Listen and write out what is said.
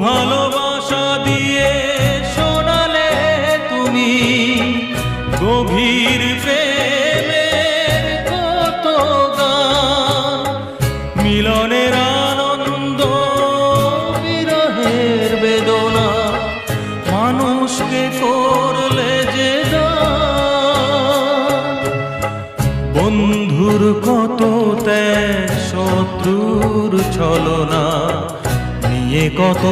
ভালোবাসা দিয়ে শোনালে তুমি গভীর প্রেমের কত গান, মিলনের আনন্দ বিরহের বেদনা, মানুষকে করলে যে দান। বন্ধুর কত ত্যাগ, শত্রুর ছলনা নিয়ে কত